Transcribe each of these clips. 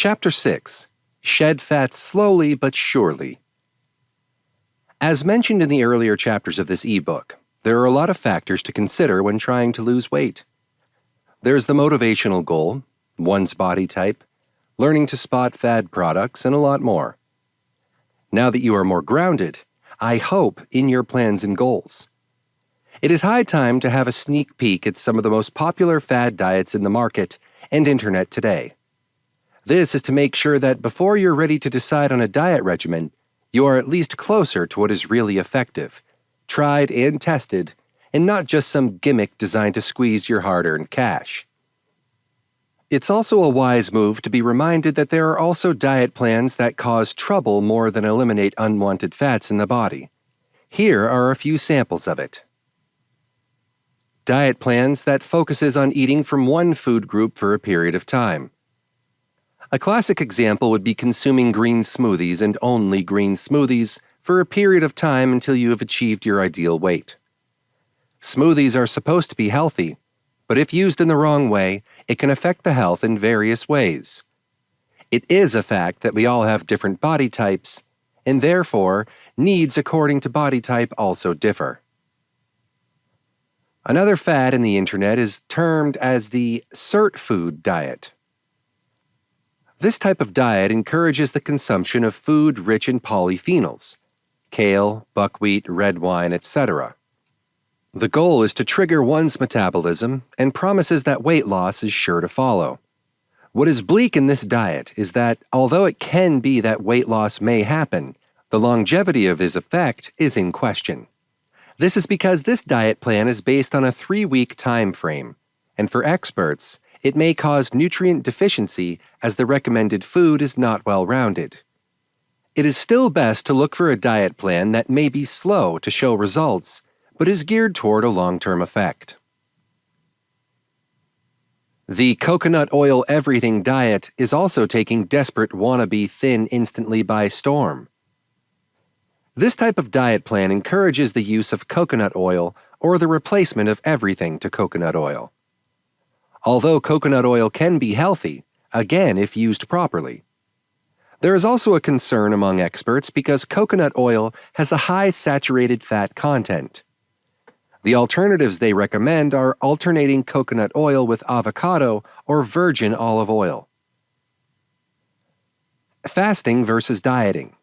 Chapter 6. Shed Fat Slowly but Surely. As mentioned in the earlier chapters of this ebook, there are a lot of factors to consider when trying to lose weight. There's the motivational goal, one's body type, learning to spot fad products, and a lot more. Now that you are more grounded, I hope, in your plans and goals. It is high time to have a sneak peek at some of the most popular fad diets in the market and internet today. This is to make sure that before you're ready to decide on a diet regimen, you are at least closer to what is really effective, tried and tested, and not just some gimmick designed to squeeze your hard-earned cash. It's also a wise move to be reminded that there are also diet plans that cause trouble more than eliminate unwanted fats in the body. Here are a few samples of it. Diet plans that focuses on eating from one food group for a period of time. A classic example would be consuming green smoothies and only green smoothies for a period of time until you have achieved your ideal weight. Smoothies are supposed to be healthy, but if used in the wrong way, it can affect the health in various ways. It is a fact that we all have different body types, and therefore, needs according to body type also differ. Another fad in the internet is termed as the cert food diet. This type of diet encourages the consumption of food rich in polyphenols, kale, buckwheat, red wine, etc. The goal is to trigger one's metabolism and promises that weight loss is sure to follow. What is bleak in this diet is that, although it can be that weight loss may happen, the longevity of its effect is in question. This is because this diet plan is based on a 3-week time frame, and for experts, it may cause nutrient deficiency as the recommended food is not well-rounded. It is still best to look for a diet plan that may be slow to show results, but is geared toward a long-term effect. The coconut oil everything diet is also taking desperate wannabe thin instantly by storm. This type of diet plan encourages the use of coconut oil or the replacement of everything to coconut oil. Although coconut oil can be healthy, again if used properly. There is also a concern among experts because coconut oil has a high saturated fat content. The alternatives they recommend are alternating coconut oil with avocado or virgin olive oil. Fasting versus dieting.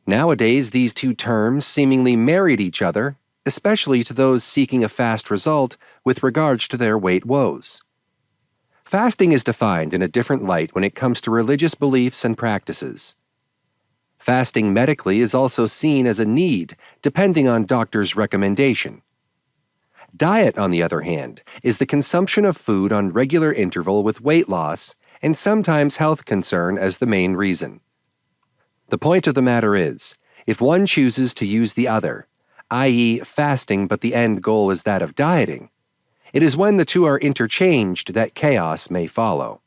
Nowadays, these two terms seemingly married each other, especially to those seeking a fast result with regards to their weight woes. Fasting is defined in a different light when it comes to religious beliefs and practices. Fasting medically is also seen as a need, depending on doctor's recommendation. Diet, on the other hand, is the consumption of food on regular interval with weight loss and sometimes health concern as the main reason. The point of the matter is, if one chooses to use the other, i.e. fasting but the end goal is that of dieting, it is when the two are interchanged that chaos may follow.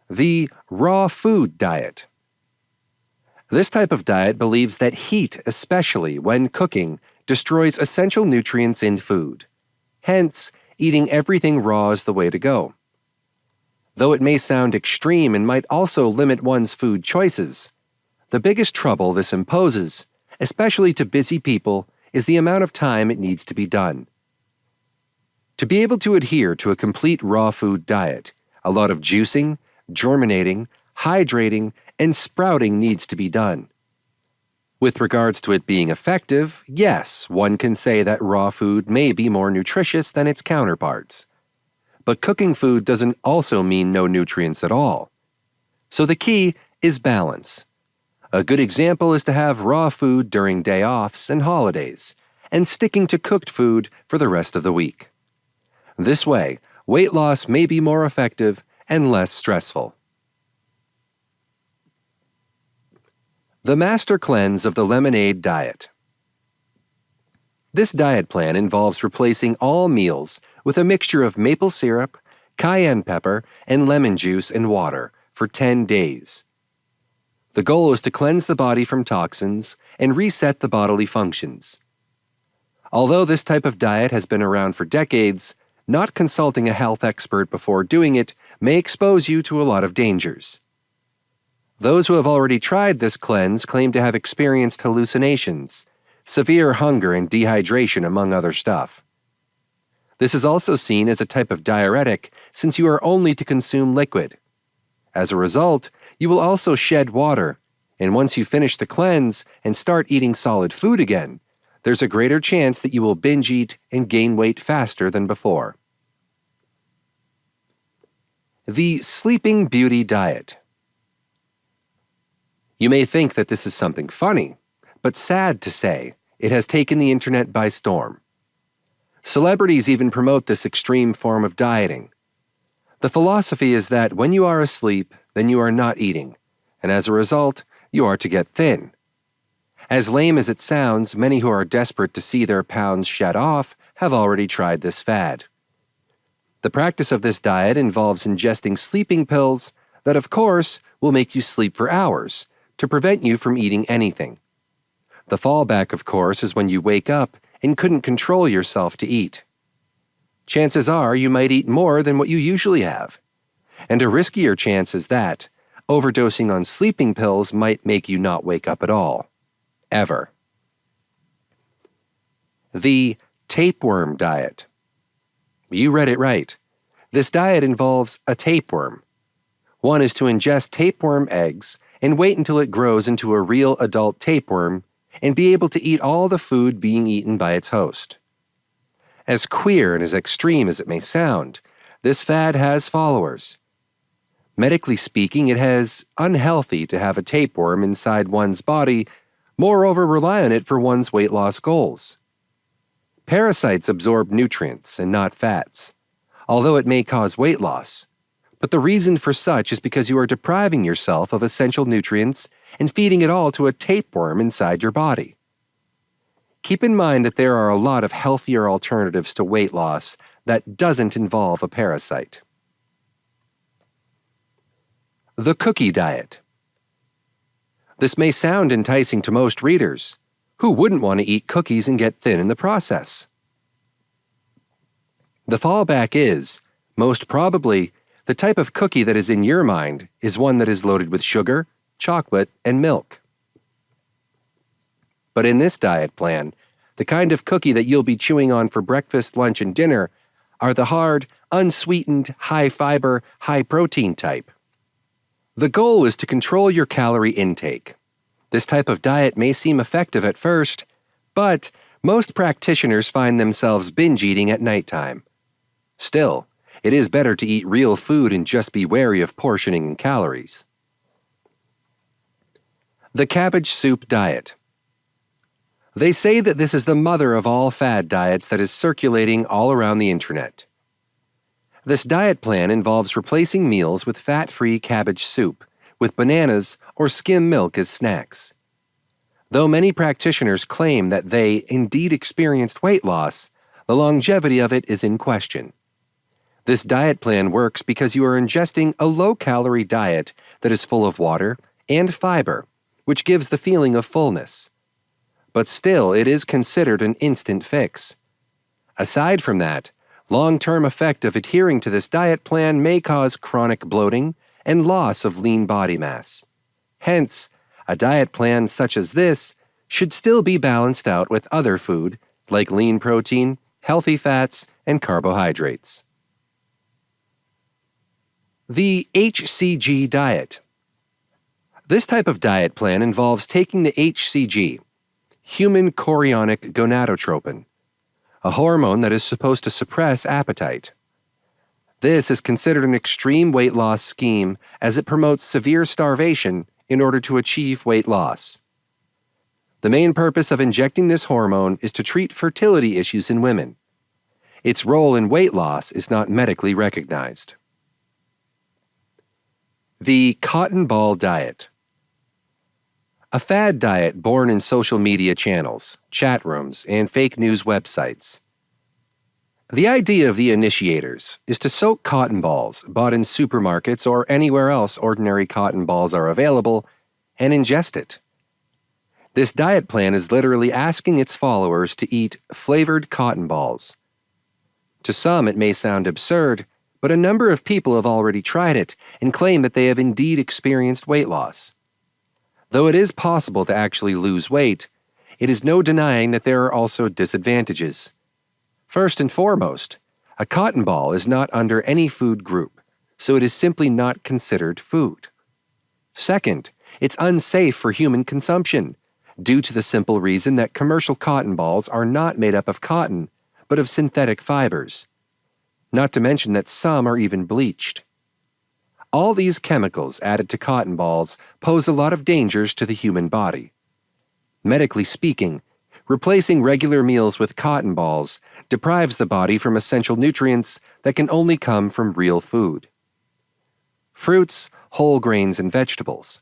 The raw food diet. This type of diet believes that heat, especially when cooking, destroys essential nutrients in food. Hence, eating everything raw is the way to go. Though it may sound extreme and might also limit one's food choices, the biggest trouble this imposes, especially to busy people, is the amount of time it needs to be done. To be able to adhere to a complete raw food diet, a lot of juicing, germinating, hydrating, and sprouting needs to be done. With regards to it being effective, yes, one can say that raw food may be more nutritious than its counterparts. But cooking food doesn't also mean no nutrients at all. So the key is balance. A good example is to have raw food during day-offs and holidays, and sticking to cooked food for the rest of the week. This way, weight loss may be more effective and less stressful. The Master Cleanse of the Lemonade Diet. This diet plan involves replacing all meals with a mixture of maple syrup, cayenne pepper, and lemon juice and water for 10 days. The goal is to cleanse the body from toxins and reset the bodily functions. Although this type of diet has been around for decades, not consulting a health expert before doing it may expose you to a lot of dangers. Those who have already tried this cleanse claim to have experienced hallucinations, severe hunger and dehydration, among other stuff. This is also seen as a type of diuretic since you are only to consume liquid. As a result, you will also shed water, and once you finish the cleanse and start eating solid food again, there's a greater chance that you will binge eat and gain weight faster than before. The Sleeping Beauty Diet. You may think that this is something funny, but sad to say, it has taken the internet by storm. Celebrities even promote this extreme form of dieting. The philosophy is that when you are asleep, then you are not eating, and as a result, you are to get thin. As lame as it sounds, many who are desperate to see their pounds shed off have already tried this fad. The practice of this diet involves ingesting sleeping pills that, of course, will make you sleep for hours to prevent you from eating anything. The fallback, of course, is when you wake up and couldn't control yourself to eat. Chances are you might eat more than what you usually have. And a riskier chance is that overdosing on sleeping pills might make you not wake up at all. Ever. The Tapeworm Diet. You read it right. This diet involves a tapeworm. One is to ingest tapeworm eggs and wait until it grows into a real adult tapeworm and be able to eat all the food being eaten by its host. As queer and as extreme as it may sound, this fad has followers. Medically speaking, it is unhealthy to have a tapeworm inside one's body, moreover rely on it for one's weight loss goals. Parasites absorb nutrients and not fats, although it may cause weight loss. But the reason for such is because you are depriving yourself of essential nutrients and feeding it all to a tapeworm inside your body. Keep in mind that there are a lot of healthier alternatives to weight loss that doesn't involve a parasite. The Cookie Diet. This may sound enticing to most readers. Who wouldn't want to eat cookies and get thin in the process? The fallback is, most probably, the type of cookie that is in your mind is one that is loaded with sugar, chocolate, and milk. But in this diet plan, the kind of cookie that you'll be chewing on for breakfast, lunch, and dinner are the hard, unsweetened, high-fiber, high-protein type. The goal is to control your calorie intake. This type of diet may seem effective at first, but most practitioners find themselves binge eating at nighttime. Still, it is better to eat real food and just be wary of portioning and calories. The Cabbage Soup Diet. They say that this is the mother of all fad diets that is circulating all around the internet. This diet plan involves replacing meals with fat-free cabbage soup, with bananas or skim milk as snacks. Though many practitioners claim that they indeed experienced weight loss, the longevity of it is in question. This diet plan works because you are ingesting a low-calorie diet that is full of water and fiber, which gives the feeling of fullness. But still, it is considered an instant fix. Aside from that, long-term effect of adhering to this diet plan may cause chronic bloating and loss of lean body mass. Hence, a diet plan such as this should still be balanced out with other food like lean protein, healthy fats, and carbohydrates. The HCG Diet. This type of diet plan involves taking the HCG, human chorionic gonadotropin, a hormone that is supposed to suppress appetite. This is considered an extreme weight loss scheme as it promotes severe starvation in order to achieve weight loss. The main purpose of injecting this hormone is to treat fertility issues in women. Its role in weight loss is not medically recognized. The Cotton Ball Diet. A fad diet born in social media channels, chat rooms, and fake news websites. The idea of the initiators is to soak cotton balls bought in supermarkets or anywhere else ordinary cotton balls are available and ingest it. This diet plan is literally asking its followers to eat flavored cotton balls. To some, it may sound absurd, but a number of people have already tried it and claim that they have indeed experienced weight loss. Though it is possible to actually lose weight, it is no denying that there are also disadvantages. First and foremost, a cotton ball is not under any food group, so it is simply not considered food. Second, it's unsafe for human consumption, due to the simple reason that commercial cotton balls are not made up of cotton, but of synthetic fibers. Not to mention that some are even bleached. All these chemicals added to cotton balls pose a lot of dangers to the human body. Medically speaking, replacing regular meals with cotton balls deprives the body from essential nutrients that can only come from real food. Fruits, whole grains, and vegetables.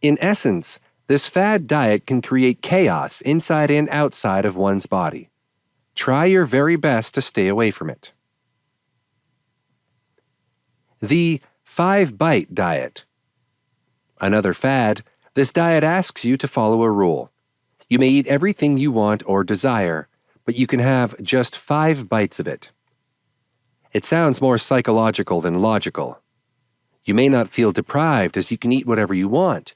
In essence, this fad diet can create chaos inside and outside of one's body. Try your very best to stay away from it. The 5-bite diet. Another fad, this diet asks you to follow a rule. You may eat everything you want or desire, but you can have just 5 bites of it. It sounds more psychological than logical. You may not feel deprived as you can eat whatever you want,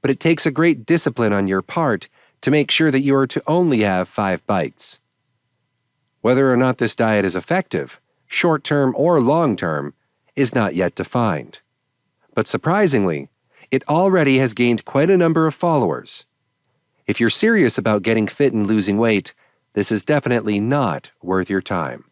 but it takes a great discipline on your part to make sure that you are to only have 5 bites. Whether or not this diet is effective, short-term or long-term, is not yet defined. But surprisingly, it already has gained quite a number of followers. If you're serious about getting fit and losing weight, this is definitely not worth your time.